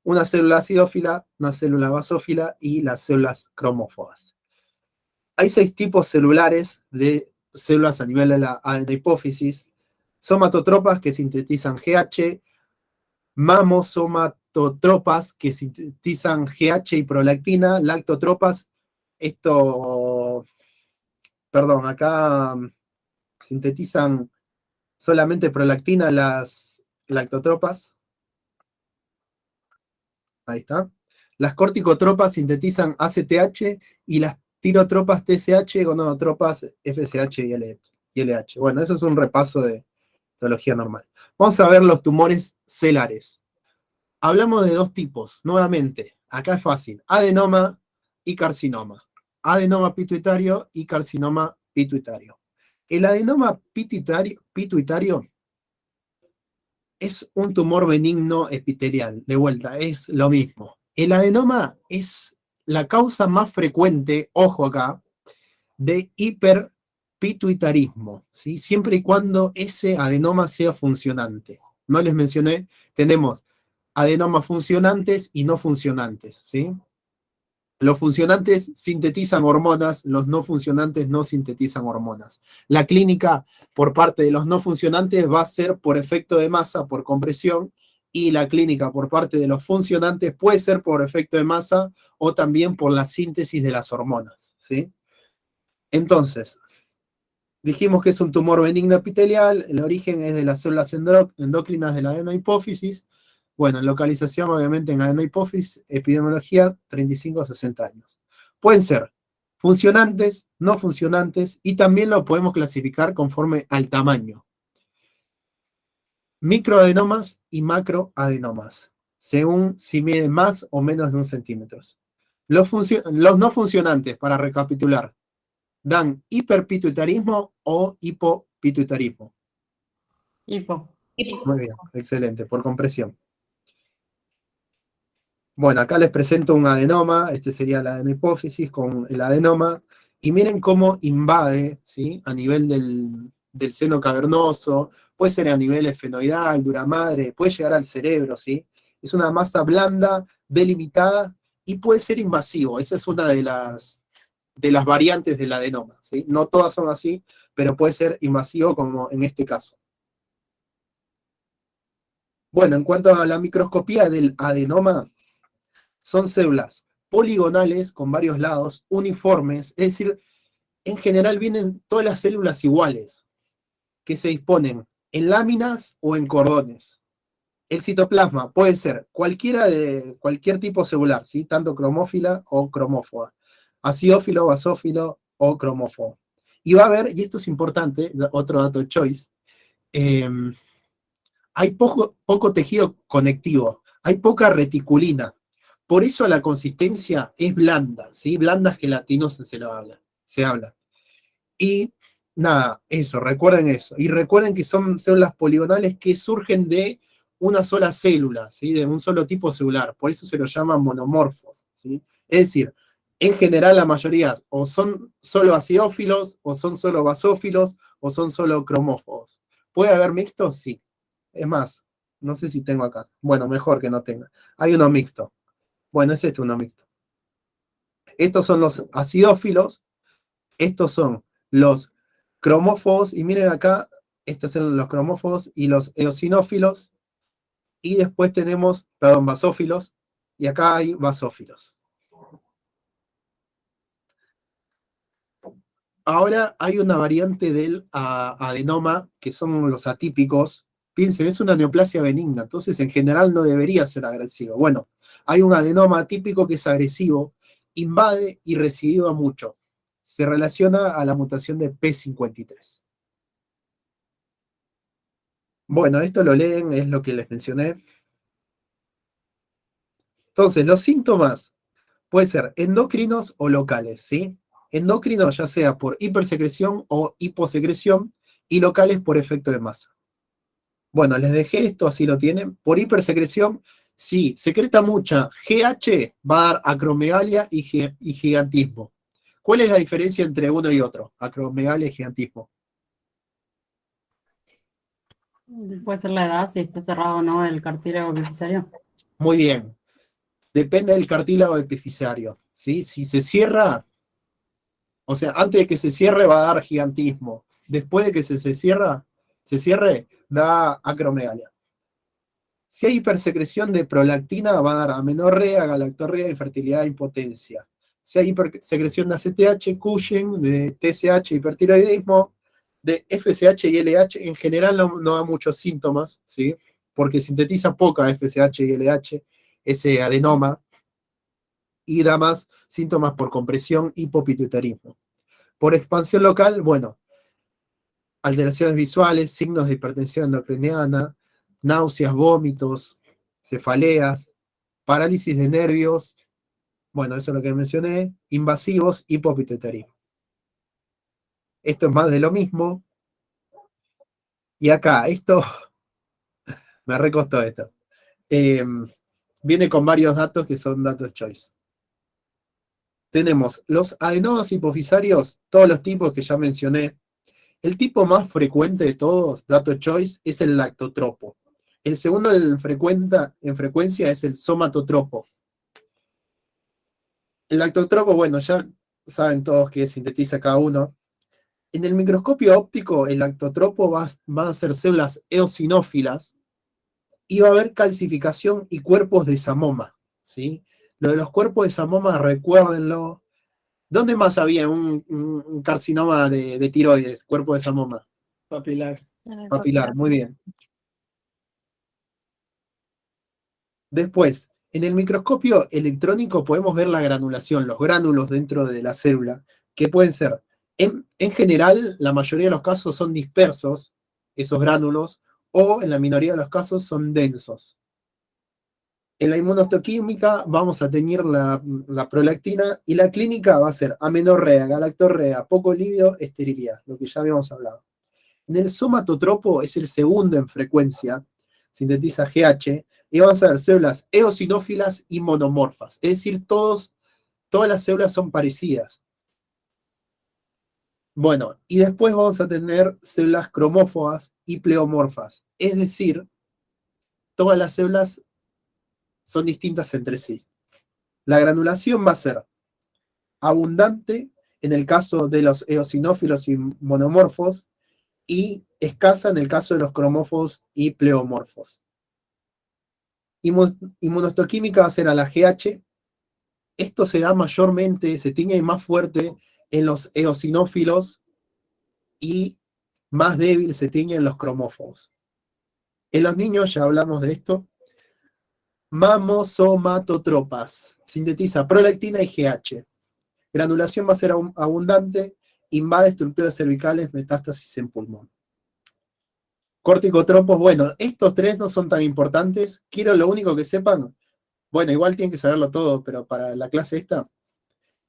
Una célula acidófila, una célula basófila y las células cromófobas. Hay 6 tipos celulares de células a nivel de la adenohipófisis: somatotropas, que sintetizan GH, mamosomatotropas, que sintetizan GH y prolactina, lactotropas, acá sintetizan solamente prolactina las lactotropas. Ahí está. Las corticotropas sintetizan ACTH y las tirotropas TSH, gonadotropas FSH y LH. Bueno, eso es un repaso de histología normal. Vamos a ver los tumores celares. Hablamos de 2 tipos, nuevamente. Acá es fácil: adenoma y carcinoma. Adenoma pituitario y carcinoma pituitario. El adenoma pituitario es un tumor benigno epitelial, de vuelta, es lo mismo. El adenoma es la causa más frecuente, ojo acá, de hiperpituitarismo, ¿sí? Siempre y cuando ese adenoma sea funcionante. No les mencioné, tenemos adenomas funcionantes y no funcionantes, ¿sí? Los funcionantes sintetizan hormonas, los no funcionantes no sintetizan hormonas. La clínica por parte de los no funcionantes va a ser por efecto de masa, por compresión, y la clínica por parte de los funcionantes puede ser por efecto de masa o también por la síntesis de las hormonas, ¿sí? Entonces, dijimos que es un tumor benigno epitelial, el origen es de las células endócrinas de la adenohipófisis, bueno, localización obviamente en adenohipófisis, epidemiología 35 a 60 años. Pueden ser funcionantes, no funcionantes, y también lo podemos clasificar conforme al tamaño. Microadenomas y macroadenomas, según si miden más o menos de 1 centímetro. Los no funcionantes, para recapitular, dan hiperpituitarismo o hipopituitarismo. Hipo. Muy bien, excelente, por compresión. Bueno, acá les presento un adenoma, este sería la adenohipófisis con el adenoma, y miren cómo invade, ¿sí? A nivel del seno cavernoso, puede ser a nivel esfenoidal, duramadre, puede llegar al cerebro, ¿sí? Es una masa blanda, delimitada, y puede ser invasivo. Esa es una de las variantes del adenoma, ¿sí? No todas son así, pero puede ser invasivo como en este caso. Bueno, en cuanto a la microscopía del adenoma, son células poligonales con varios lados, uniformes, es decir, en general vienen todas las células iguales, que se disponen en láminas o en cordones. El citoplasma puede ser cualquier tipo celular, ¿sí? Tanto cromófila o cromófoba, acidófilo, basófilo o cromófobo. Y va a haber, y esto es importante, otro dato choice, hay poco tejido conectivo, hay poca reticulina. Por eso la consistencia es blanda, ¿sí? Blanda gelatinosa se habla. Y nada, eso, recuerden eso. Y recuerden que son células poligonales que surgen de una sola célula, ¿sí? De un solo tipo celular. Por eso se los llaman monomorfos, ¿sí? Es decir, en general la mayoría o son solo acidófilos, o son solo basófilos, o son solo cromófobos. ¿Puede haber mixtos? Sí. Es más, no sé si tengo acá. Bueno, mejor que no tenga. Hay uno mixto. Bueno, es este uno mixto. Estos son los acidófilos, estos son los cromófobos, y miren acá, estos son los cromófobos y los eosinófilos, y después tenemos, perdón, basófilos, y acá hay basófilos. Ahora hay una variante del adenoma, que son los atípicos. Piensen, es una neoplasia benigna, entonces en general no debería ser agresivo. Bueno, hay un adenoma atípico que es agresivo, invade y recidiva mucho. Se relaciona a la mutación de P53. Bueno, esto lo leen, es lo que les mencioné. Entonces, los síntomas pueden ser endocrinos o locales, ¿sí? Endocrinos ya sea por hipersecreción o hiposecreción, y locales por efecto de masa. Bueno, les dejé esto, así lo tienen. Por hipersecreción, si secreta mucha GH, va a dar acromegalia y gigantismo. ¿Cuál es la diferencia entre uno y otro? Acromegalia y gigantismo. Puede ser la edad, si está cerrado o no el cartílago epifisario. Muy bien. Depende del cartílago epifisario, ¿sí? Si se cierra, o sea, antes de que se cierre va a dar gigantismo. Después de que se cierre, da acromegalia. Si hay hipersecreción de prolactina, va a dar amenorrea, galactorrea, infertilidad e impotencia. Si hay hipersecreción de ACTH, Cushing, de TSH, hipertiroidismo, de FSH y LH, en general no da muchos síntomas, ¿sí? Porque sintetiza poca FSH y LH, ese adenoma, y da más síntomas por compresión, hipopituitarismo. Por expansión local, bueno, alteraciones visuales, signos de hipertensión endocriniana, náuseas, vómitos, cefaleas, parálisis de nervios, bueno, eso es lo que mencioné, invasivos, hipopituitarismo. Esto es más de lo mismo. Y acá, esto, me recostó esto. Viene con varios datos que son datos choice. Tenemos los adenomas hipofisarios, todos los tipos que ya mencioné. El tipo más frecuente de todos, dato choice, es el lactotropo. El segundo en frecuencia es el somatotropo. El lactotropo, bueno, ya saben todos que sintetiza cada uno. En el microscopio óptico, el lactotropo van a ser células eosinófilas, y va a haber calcificación y cuerpos de samoma, ¿sí? Lo de los cuerpos de samoma, recuérdenlo. ¿Dónde más había un carcinoma de tiroides, cuerpo de samoma? Papilar. Papilar, muy bien. Después, en el microscopio electrónico podemos ver la granulación, los gránulos dentro de la célula, que pueden ser, en general, la mayoría de los casos son dispersos, esos gránulos, o en la minoría de los casos son densos. En la inmunohistoquímica vamos a tener la prolactina y la clínica va a ser amenorrea, galactorrea, poco líquido, esterilidad, lo que ya habíamos hablado. En el somatotropo es el segundo en frecuencia, sintetiza GH, y vamos a ver células eosinófilas y monomorfas, es decir, todas las células son parecidas. Bueno, y después vamos a tener células cromófogas y pleomorfas, es decir, todas las células son distintas entre sí. La granulación va a ser abundante en el caso de los eosinófilos y monomorfos y escasa en el caso de los cromófos y pleomorfos. Inmunohistoquímica va a ser a la GH. Esto se da mayormente, se tiene más fuerte en los eosinófilos y más débil se tiene en los cromófobos. En los niños ya hablamos de esto. Mamosomatotropas. Sintetiza prolactina y GH. Granulación va a ser abundante, invade estructuras cervicales, metástasis en pulmón. Corticotropos, bueno, estos tres no son tan importantes. Quiero lo único que sepan, bueno, igual tienen que saberlo todo, pero para la clase esta,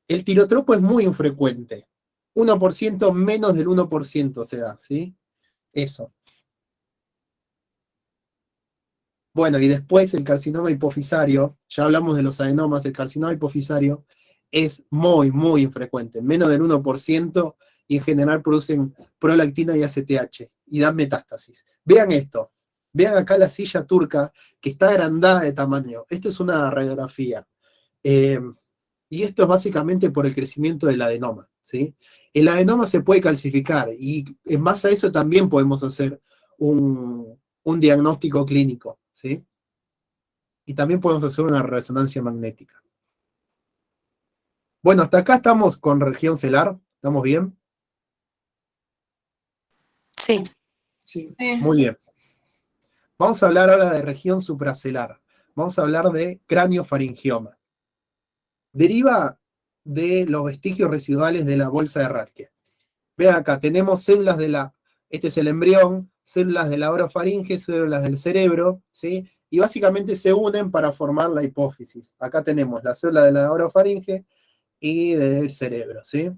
el tirotropo es muy infrecuente. 1%, menos del 1% se da, ¿sí? Eso. Bueno, y después el carcinoma hipofisario, ya hablamos de los adenomas, el carcinoma hipofisario es muy, muy infrecuente, menos del 1%, y en general producen prolactina y ACTH, y dan metástasis. Vean esto, vean acá la silla turca, que está agrandada de tamaño. Esto es una radiografía. Y esto es básicamente por el crecimiento del adenoma, ¿sí? El adenoma se puede calcificar, y en base a eso también podemos hacer un diagnóstico clínico, ¿sí? Y también podemos hacer una resonancia magnética. Bueno, hasta acá estamos con región celar. ¿Estamos bien? Sí. Sí. Muy bien. Vamos a hablar ahora de región supracelar. Vamos a hablar de craniofaringioma. Deriva de los vestigios residuales de la bolsa de Rathke. Vean acá, tenemos células este es el embrión, células de la orofaringe, células del cerebro, ¿sí? Y básicamente se unen para formar la hipófisis. Acá tenemos la célula de la orofaringe y del cerebro, ¿sí?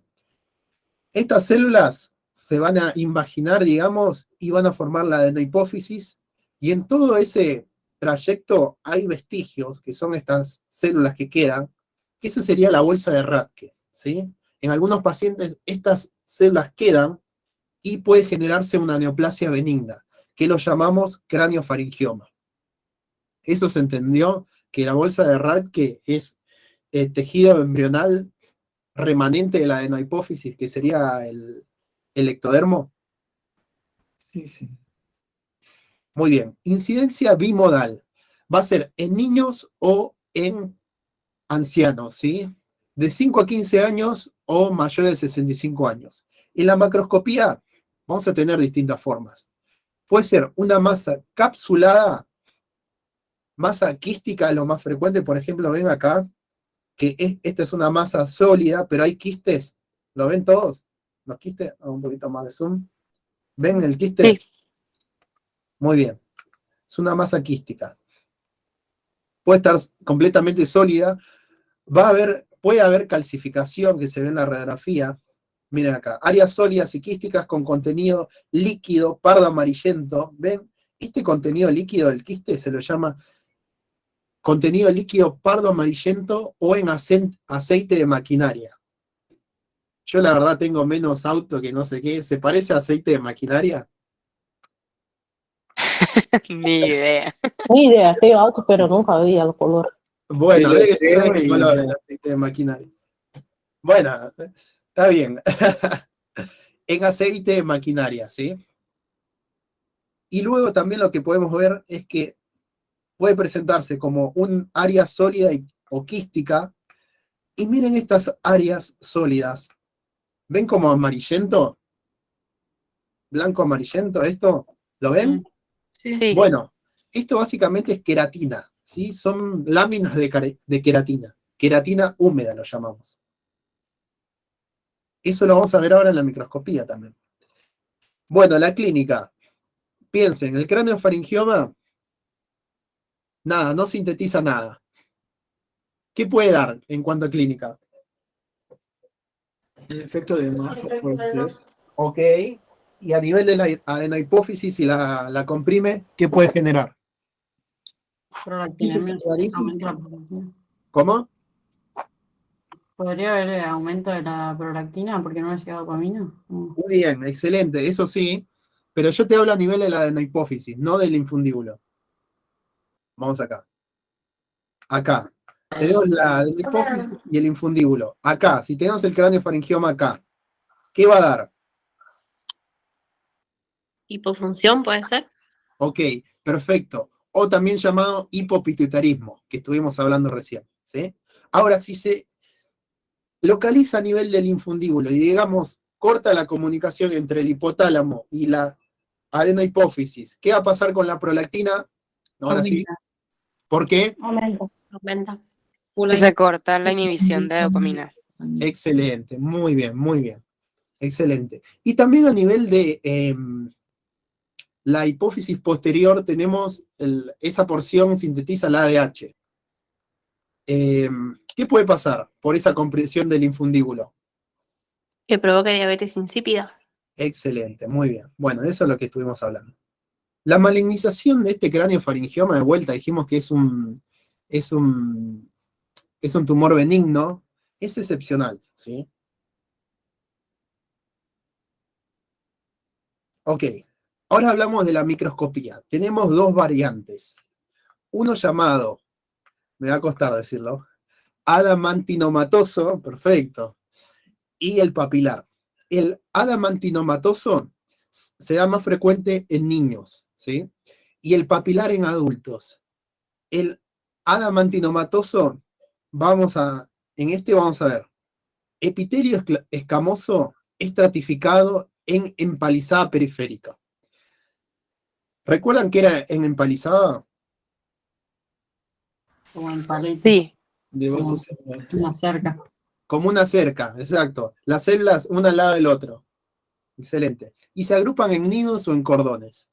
Estas células se van a invaginar, digamos, y van a formar la adenohipófisis, y en todo ese trayecto hay vestigios, que son estas células que quedan, que esa sería la bolsa de Rathke, ¿sí? En algunos pacientes estas células quedan y puede generarse una neoplasia benigna, que lo llamamos craniofaringioma. Eso se entendió, que la bolsa de Rathke es tejido embrional remanente de la adenohipófisis, que sería el ectodermo. Sí, sí. Muy bien. Incidencia bimodal. Va a ser en niños o en ancianos, ¿sí? De 5 a 15 años o mayores de 65 años. En la macroscopía vamos a tener distintas formas. Puede ser una masa capsulada, masa quística, lo más frecuente, por ejemplo, ven acá, que esta es una masa sólida, pero hay quistes. ¿Lo ven todos? ¿Los quistes? Un poquito más de zoom. ¿Ven el quiste? Sí. Muy bien. Es una masa quística. Puede estar completamente sólida. Puede haber calcificación, que se ve en la radiografía. Miren acá. Áreas sólidas y quísticas con contenido líquido, pardo amarillento. ¿Ven? Este contenido líquido del quiste se lo llama contenido líquido pardo amarillento o en aceite de maquinaria. Yo la verdad tengo menos auto que no sé qué. ¿Se parece a aceite de maquinaria? Ni idea. Ni idea, tengo auto, pero nunca vi el color. Bueno, debe ser de qué y color ya. el aceite de maquinaria. Bueno, está bien. En aceite de maquinaria, ¿sí? Y luego también lo que podemos ver es que puede presentarse como un área sólida o quística. Y miren estas áreas sólidas. ¿Ven como amarillento? Blanco amarillento, ¿esto? ¿Lo ven? Sí. Bueno, esto básicamente es queratina, ¿sí? Son láminas de queratina. Queratina húmeda lo llamamos. Eso lo vamos a ver ahora en la microscopía también. Bueno, la clínica. Piensen, el craneofaringioma, nada, no sintetiza nada. ¿Qué puede dar en cuanto a clínica? El efecto de masa puede ser. Ok. Y a nivel de la adenohipófisis, si la comprime, ¿qué puede generar? Prolactina, aumento de la prolactina. ¿Cómo? ¿Podría haber aumento de la prolactina porque no ha llegado dopamina? No. Muy bien, excelente, eso sí. Pero yo te hablo a nivel de la adenohipófisis, no del infundíbulo. Vamos acá. Acá. Tenemos la adenohipófisis y el infundíbulo. Acá, si tenemos el craneofaringioma acá, ¿qué va a dar? Hipofunción puede ser. Ok, perfecto. O también llamado hipopituitarismo, que estuvimos hablando recién, ¿sí? Ahora, si se localiza a nivel del infundíbulo y, digamos, corta la comunicación entre el hipotálamo y la adenohipófisis, ¿qué va a pasar con la prolactina? Ahora sí. ¿Por qué? Aumenta. Se corta la inhibición de dopamina. Excelente, muy bien, muy bien. Excelente. Y también a nivel de la hipófisis posterior tenemos esa porción sintetiza la ADH. ¿Qué puede pasar por esa compresión del infundíbulo? Que provoque diabetes insípida. Excelente, muy bien. Bueno, eso es lo que estuvimos hablando. La malignización de este craneofaringioma, de vuelta, dijimos que es un tumor benigno, es excepcional, ¿sí? Ok, ahora hablamos de la microscopía. Tenemos dos variantes. Uno llamado, me va a costar decirlo, adamantinomatoso, perfecto, y el papilar. El adamantinomatoso se da más frecuente en niños, ¿sí? Y el papilar en adultos. El adamantinomatoso, en este vamos a ver, epitelio escamoso estratificado en empalizada periférica. ¿Recuerdan que era en empalizada? Como en paleta. Sí. De Como vasos celular. una cerca. Como una cerca, exacto. Las células una al lado del otro. Excelente. Y se agrupan en nidos o en cordones.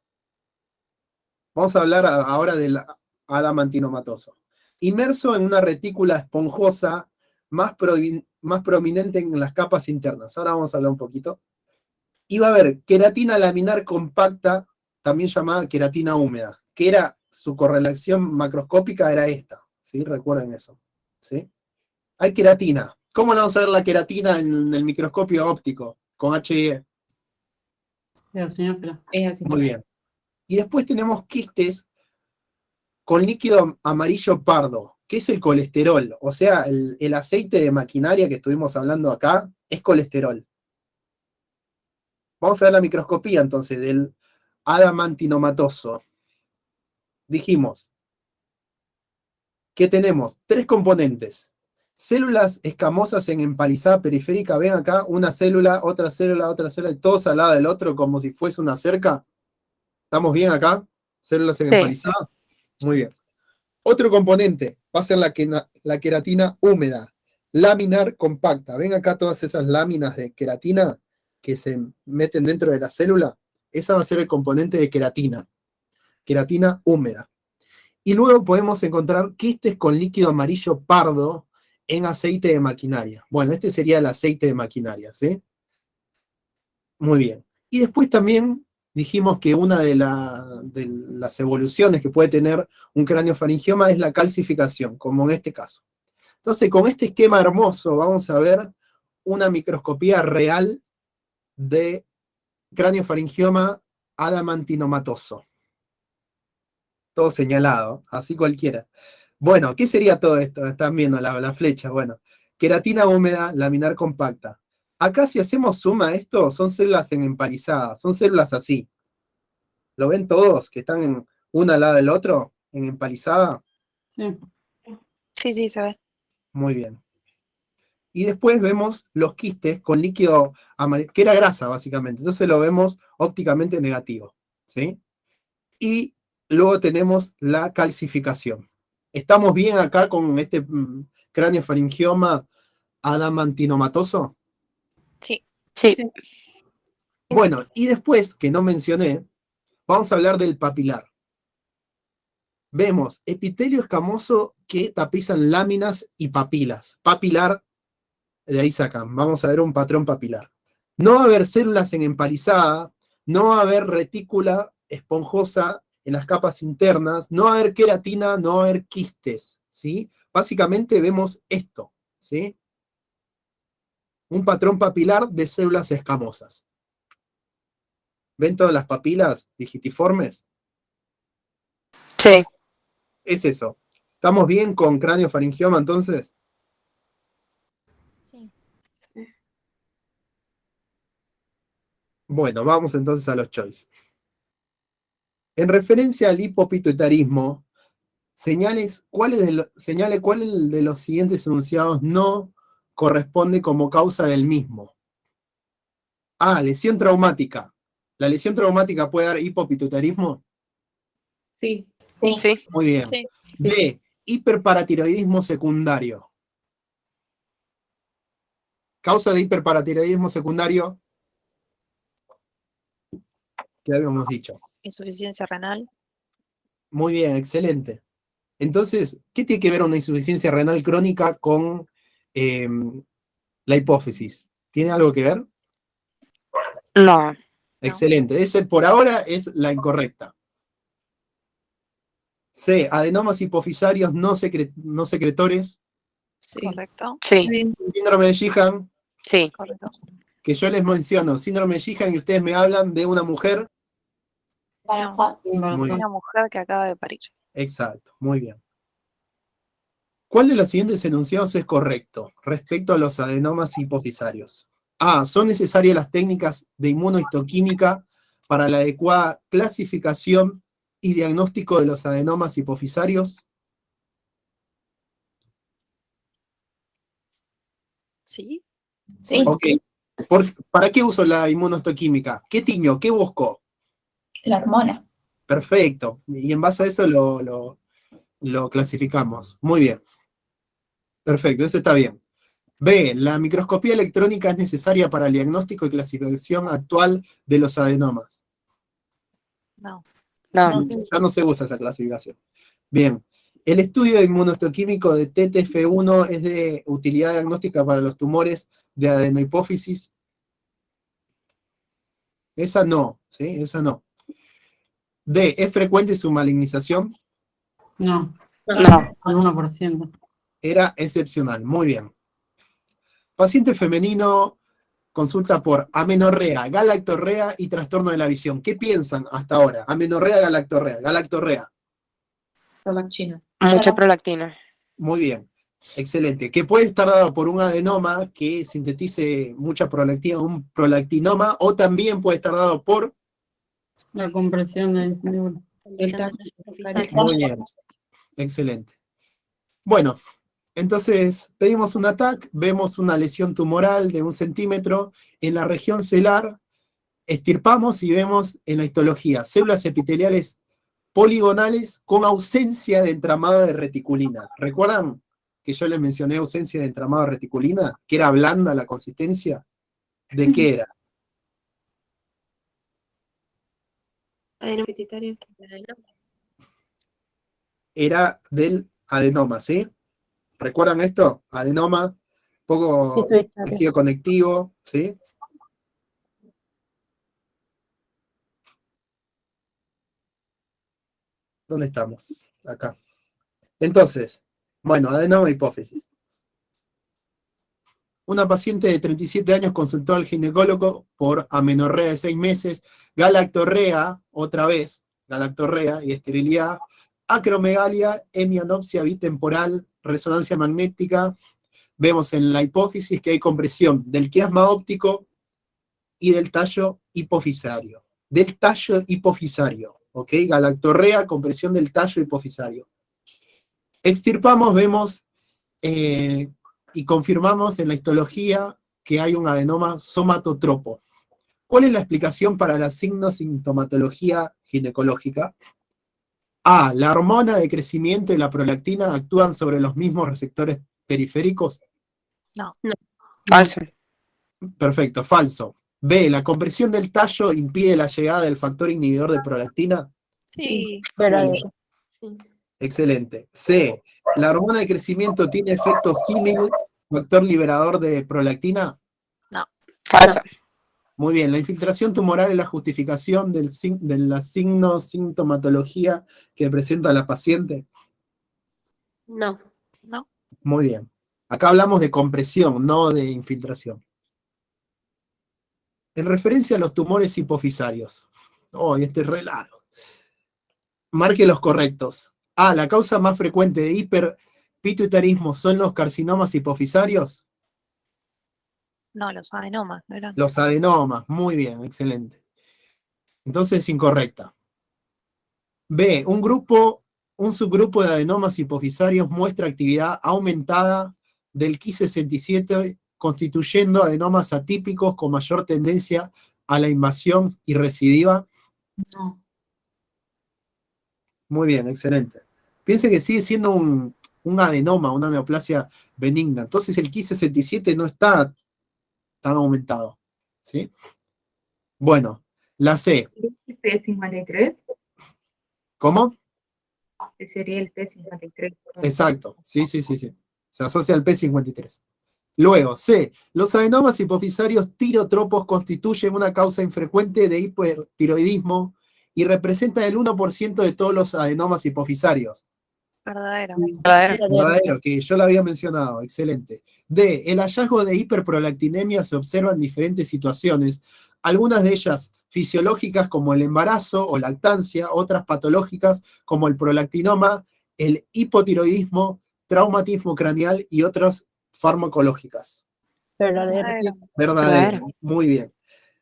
Vamos a hablar ahora del adamantinomatoso. Inmerso en una retícula esponjosa más prominente en las capas internas. Ahora vamos a hablar un poquito. Y va a haber queratina laminar compacta, también llamada queratina húmeda, que era su correlación macroscópica era esta. ¿Sí? Recuerden eso. ¿Sí? Hay queratina. ¿Cómo le vamos a ver la queratina en el microscopio óptico? Con HIE. Es así. Muy bien. Y después tenemos quistes con líquido amarillo pardo, que es el colesterol. O sea, el aceite de maquinaria que estuvimos hablando acá es colesterol. Vamos a ver la microscopía entonces del adamantinomatoso. Dijimos que tenemos tres componentes. Células escamosas en empalizada periférica. Ven acá, una célula, otra célula, y todos al lado del otro como si fuese una cerca. ¿Estamos bien acá? Células en empalizada. Muy bien. Otro componente va a ser la queratina húmeda, laminar compacta. ¿Ven acá todas esas láminas de queratina que se meten dentro de la célula? Esa va a ser el componente de queratina húmeda. Y luego podemos encontrar quistes con líquido amarillo pardo en aceite de maquinaria. Bueno, este sería el aceite de maquinaria, ¿sí? Muy bien. Y después también dijimos que una de las evoluciones que puede tener un craneofaringioma es la calcificación, como en este caso. Entonces, con este esquema hermoso vamos a ver una microscopía real de craneofaringioma adamantinomatoso. Todo señalado, así cualquiera. Bueno, ¿qué sería todo esto? Están viendo la flecha. Bueno, queratina húmeda, laminar compacta. Acá si hacemos suma a esto, son células en empalizada, son células así. ¿Lo ven todos? Que están una al lado del otro, en empalizada? Sí. Sí, sí, se ve. Muy bien. Y después vemos los quistes con líquido amarillo, que era grasa básicamente, entonces lo vemos ópticamente negativo, ¿sí? Y luego tenemos la calcificación. ¿Estamos bien acá con este cráneofaringioma adamantinomatoso? Sí. Sí. Bueno, y después, que no mencioné, vamos a hablar del papilar. Vemos epitelio escamoso que tapizan láminas y papilas. Papilar, de ahí sacan. Vamos a ver un patrón papilar. No va a haber células en empalizada, no va a haber retícula esponjosa en las capas internas, no va a haber queratina, no va a haber quistes, ¿sí? Básicamente vemos esto, ¿sí? Un patrón papilar de células escamosas. ¿Ven todas las papilas digitiformes? Sí. Es eso. ¿Estamos bien con cráneofaringioma entonces? Sí. Bueno, vamos entonces a los choice. En referencia al hipopituitarismo, señale cuál de los siguientes enunciados no corresponde como causa del mismo. A, lesión traumática. ¿La lesión traumática puede dar hipopituitarismo? Sí. Sí. Muy bien. Sí. B, hiperparatiroidismo secundario. Causa de hiperparatiroidismo secundario, que habíamos dicho. Insuficiencia renal. Muy bien, excelente. Entonces, ¿qué tiene que ver una insuficiencia renal crónica con la hipófisis? ¿Tiene algo que ver? No. Excelente. Ese por ahora es la incorrecta. C, adenomas hipofisarios no secretores. Correcto. Sí. Síndrome de Sheehan, Sí. Correcto. que yo les menciono, síndrome de Sheehan y ustedes me hablan de una mujer. Embarazada. Muy bien. Una mujer que acaba de parir. Exacto, muy bien. ¿Cuál de los siguientes enunciados es correcto respecto a los adenomas hipofisarios? A, son necesarias las técnicas de inmunohistoquímica para la adecuada clasificación y diagnóstico de los adenomas hipofisarios. Sí. Sí, Ok. ¿Para qué uso la inmunohistoquímica? ¿Qué tiño? ¿Qué busco? la hormona. Perfecto. Y en base a eso lo clasificamos. Muy bien. Perfecto, ese está bien. B, la microscopía electrónica es necesaria para el diagnóstico y clasificación actual de los adenomas. No. No. Ya no se usa esa clasificación. Bien. El estudio inmunohistoquímico de TTF1 es de utilidad diagnóstica para los tumores de adenohipófisis. Esa no, ¿sí? Esa no. D, ¿es frecuente su malignización? No. No. Al 1%. Era excepcional. Muy bien. Paciente femenino consulta por amenorrea, galactorrea y trastorno de la visión. ¿Qué piensan hasta ahora? Amenorrea, galactorrea. Galactorrea. Prolactina. Mucha prolactina. Muy bien. Excelente. Que puede estar dado por un adenoma que sintetice mucha prolactina, un prolactinoma, o también puede estar dado por... La compresión del cerebro. Muy bien. Excelente. Bueno, entonces pedimos un ATAC, vemos una lesión tumoral de 1 centímetro en la región celar, estirpamos y vemos en la histología células epiteliales poligonales con ausencia de entramado de reticulina. ¿Recuerdan que yo les mencioné ausencia de entramado de reticulina? ¿Que era blanda la consistencia? ¿De qué era? Era del adenoma, ¿sí? ¿Recuerdan esto? Adenoma, poco tejido conectivo, ¿sí? ¿Dónde estamos? Acá. Entonces, bueno, adenoma hipófisis. Una paciente de 37 años consultó al ginecólogo por amenorrea de 6 meses, galactorrea, otra vez, galactorrea y esterilidad, acromegalia, hemianopsia bitemporal, resonancia magnética. Vemos en la hipófisis que hay compresión del quiasma óptico y del tallo hipofisario. Del tallo hipofisario, ¿ok? Galactorrea, compresión del tallo hipofisario. Extirpamos, vemos y confirmamos en la histología que hay un adenoma somatotropo. ¿Cuál es la explicación para la signo-sintomatología ginecológica? A. La hormona de crecimiento y la prolactina actúan sobre los mismos receptores periféricos. No. Falso. Perfecto, falso. B. La compresión del tallo impide la llegada del factor inhibidor de prolactina. Sí. Verdadero. Sí. Excelente. C. La hormona de crecimiento tiene efecto símil, factor liberador de prolactina. Falso. Muy bien. La infiltración tumoral es la justificación de la signo-sintomatología que presenta la paciente. No. No. Muy bien. Acá hablamos de compresión, no de infiltración. En referencia a los tumores hipofisarios. Oh, este es re largo. Marque los correctos. A. La causa más frecuente de hiperpituitarismo son los carcinomas hipofisarios. No, los adenomas, ¿no eran? Los adenomas. Muy bien, excelente. Entonces, incorrecta. B. Un subgrupo de adenomas hipofisarios muestra actividad aumentada del Ki67, constituyendo adenomas atípicos con mayor tendencia a la invasión y recidiva. No. Muy bien, excelente. Piense que sigue siendo un adenoma, una neoplasia benigna. Entonces el Ki67 no está tan aumentado. ¿Sí? Bueno, la C. ¿El P53? ¿Cómo? Ese sería el P53. Exacto. Sí. Se asocia al P53. Luego, C. Los adenomas hipofisarios tirotropos constituyen una causa infrecuente de hipertiroidismo y representan el 1% de todos los adenomas hipofisarios. Verdadero. Verdadero, que yo lo había mencionado. Excelente. D. El hallazgo de hiperprolactinemia se observa en diferentes situaciones, algunas de ellas fisiológicas como el embarazo o lactancia, otras patológicas como el prolactinoma, el hipotiroidismo, traumatismo craneal y otras farmacológicas. Verdadero. Verdadero. Muy bien.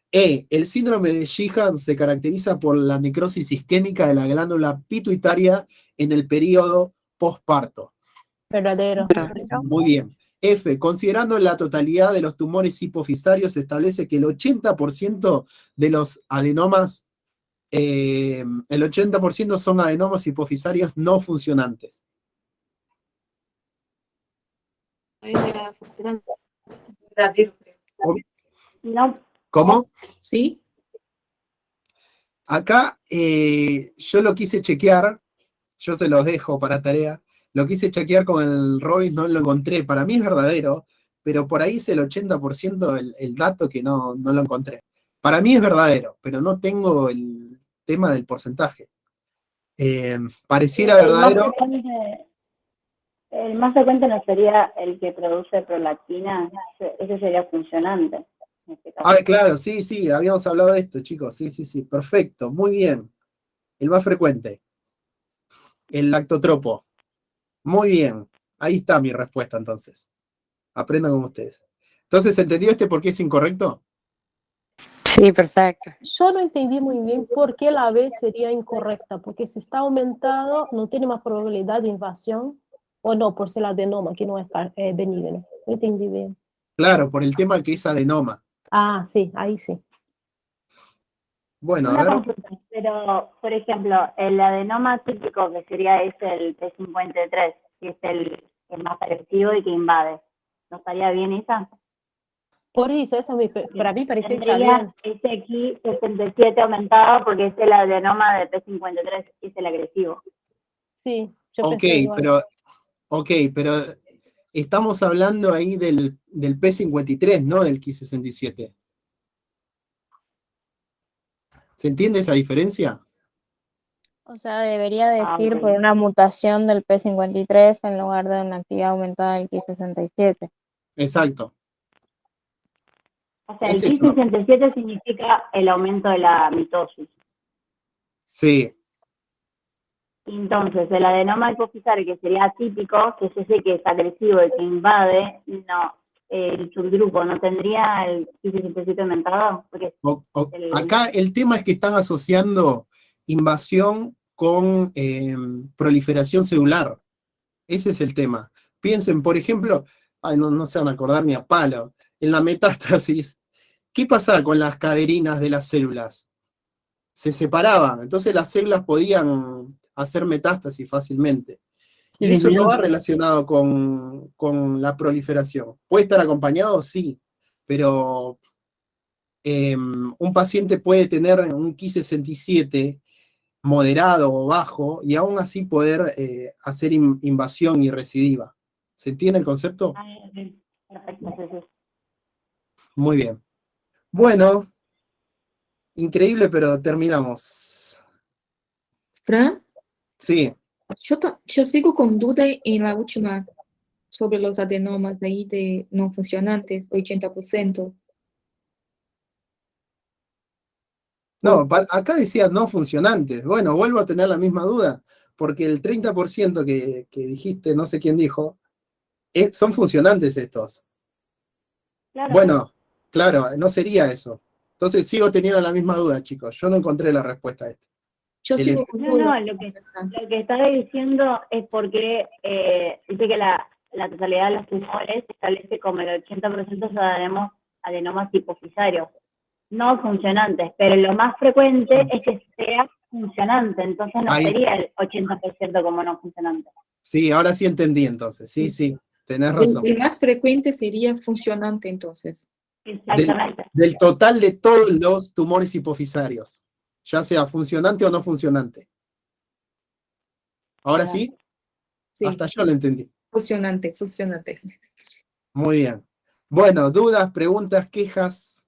E. El síndrome de Sheehan se caracteriza por la necrosis isquémica de la glándula pituitaria en el periodo posparto. Verdadero. Muy bien. F. Considerando la totalidad de los tumores hipofisarios, se establece que el 80% de los adenomas, el 80% son adenomas hipofisarios no funcionantes. No, ¿Cómo? ¿Sí? Acá yo lo quise chequear, yo se los dejo para tarea, lo quise chequear con el Robin, no lo encontré, para mí es verdadero, pero por ahí es el 80% el dato que no lo encontré. Para mí es verdadero, pero no tengo el tema del porcentaje. Pareciera verdadero. El más frecuente no sería el que produce prolactina, ese sería funcionante. En este caso. Ah, claro, sí, habíamos hablado de esto, chicos, sí, perfecto, muy bien. El más frecuente, el lactotropo. Muy bien, ahí está mi respuesta entonces. Aprendo con ustedes. Entonces, ¿entendió por qué es incorrecto? Sí, perfecto. Yo no entendí muy bien por qué la B sería incorrecta, porque si está aumentado, no tiene más probabilidad de invasión, o no, por ser adenoma, que no es benigno. No entendí bien. Claro, por el tema que es adenoma. Ah, sí, ahí sí. Bueno, a Una ver. consulta, pero, por ejemplo, el adenoma típico, que sería el P53, que es el más agresivo y que invade, ¿no estaría bien esa? Por eso, para mí parecía que está Tendría bien. ese aquí 67 aumentado porque es el adenoma de P53, es el agresivo. Sí, yo Ok, pensé igual. pero estamos hablando ahí del P53, no del Ki67. ¿Se entiende esa diferencia? O sea, debería decir por una mutación del P53 en lugar de una actividad aumentada del Ki67. Exacto. O sea, Es el eso. Ki67 significa el aumento de la mitosis. Sí, Entonces, el adenoma hipofisario, que sería atípico, que es ese que es agresivo y que invade, no, el subgrupo no tendría el Ki67 aumentado. Porque acá el tema es que están asociando invasión con proliferación celular. Ese es el tema. Piensen, por ejemplo, no se van a acordar ni a palo, en la metástasis, ¿qué pasaba con las caderinas de las células? Se separaban, entonces las células podían hacer metástasis fácilmente. Y eso no va relacionado con la proliferación. ¿Puede estar acompañado? Sí, pero un paciente puede tener un Ki-67 moderado o bajo y aún así poder hacer invasión y recidiva. ¿Se entiende el concepto? Perfecto, sí, sí. Muy bien. Bueno, increíble, pero terminamos. Fran, Sí. yo sigo con duda en la última sobre los adenomas de ahí de no funcionantes, 80%. No, acá decía no funcionantes. Bueno, vuelvo a tener la misma duda, porque el 30% que dijiste, no sé quién dijo, son funcionantes estos. Claro. Bueno, claro, no sería eso. Entonces sigo teniendo la misma duda, chicos. Yo no encontré la respuesta a esto. Yo El sigo es- con No, duda. lo que estaba diciendo es porque dice que la totalidad de los tumores establece como el 80% son adenomas hipofisarios, no funcionantes, pero lo más frecuente es que sea funcionante, entonces no Ahí. sería el 80% como no funcionante. Sí, ahora sí entendí entonces. Sí, tenés razón. El más frecuente sería funcionante entonces. Exactamente. Del total de todos los tumores hipofisarios, ya sea funcionante o no funcionante. ¿Ahora sí? Sí. Hasta yo lo entendí. Funcionante. Muy bien. Bueno, dudas, preguntas, quejas.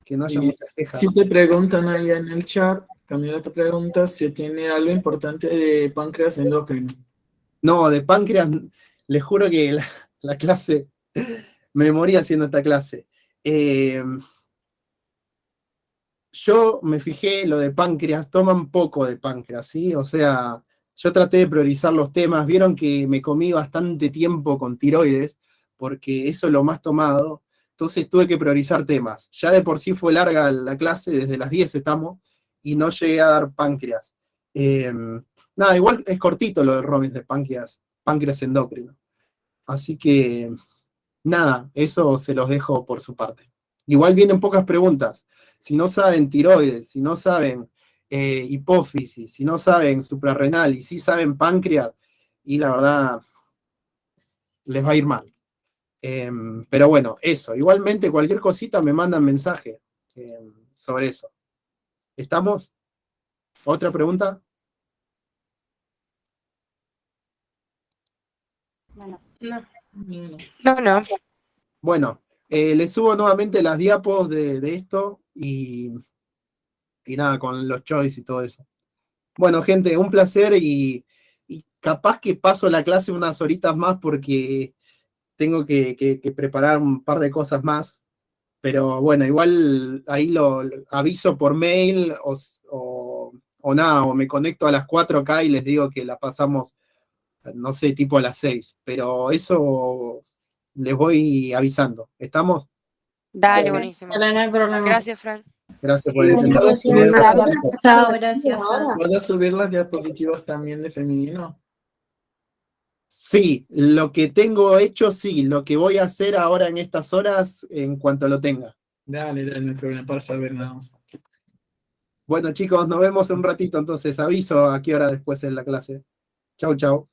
Que no haya Y muchas quejas. si te preguntan ahí en el chat, Camila te pregunta si tiene algo importante de páncreas endocrino. No, de páncreas, les juro que la clase, me moría haciendo esta clase. Yo me fijé lo de páncreas, toman poco de páncreas, ¿sí? O sea, yo traté de priorizar los temas, vieron que me comí bastante tiempo con tiroides, porque eso es lo más tomado, entonces tuve que priorizar temas. Ya de por sí fue larga la clase, desde las 10 estamos, y no llegué a dar páncreas. Nada, igual es cortito lo del Robbins de páncreas endocrino. Así que, nada, eso se los dejo por su parte. Igual vienen pocas preguntas. Si no saben tiroides, si no saben hipófisis, si no saben suprarrenal y si saben páncreas, y la verdad les va a ir mal. Pero bueno, eso. Igualmente cualquier cosita me mandan mensaje sobre eso. ¿Estamos? ¿Otra pregunta? No. Bueno, les subo nuevamente las diapos de esto y nada, con los choice y todo eso. Bueno, gente, un placer y capaz que paso la clase unas horitas más porque tengo que preparar un par de cosas más. Pero bueno, igual ahí lo aviso por mail o nada, o me conecto a las 4 acá y les digo que la pasamos, no sé, tipo a las 6. Pero eso les voy avisando. ¿Estamos? Dale, buenísimo. Dale, no hay problema. Gracias, Fran. Gracias por el tiempo. Chao, gracias. ¿Vas a subir las diapositivas también de femenino? Sí, lo que tengo hecho, sí. Lo que voy a hacer ahora en estas horas, en cuanto lo tenga. Dale, no hay problema, para saber nada más. Bueno, chicos, nos vemos en un ratito, entonces aviso a qué hora después en la clase. Chau, chau.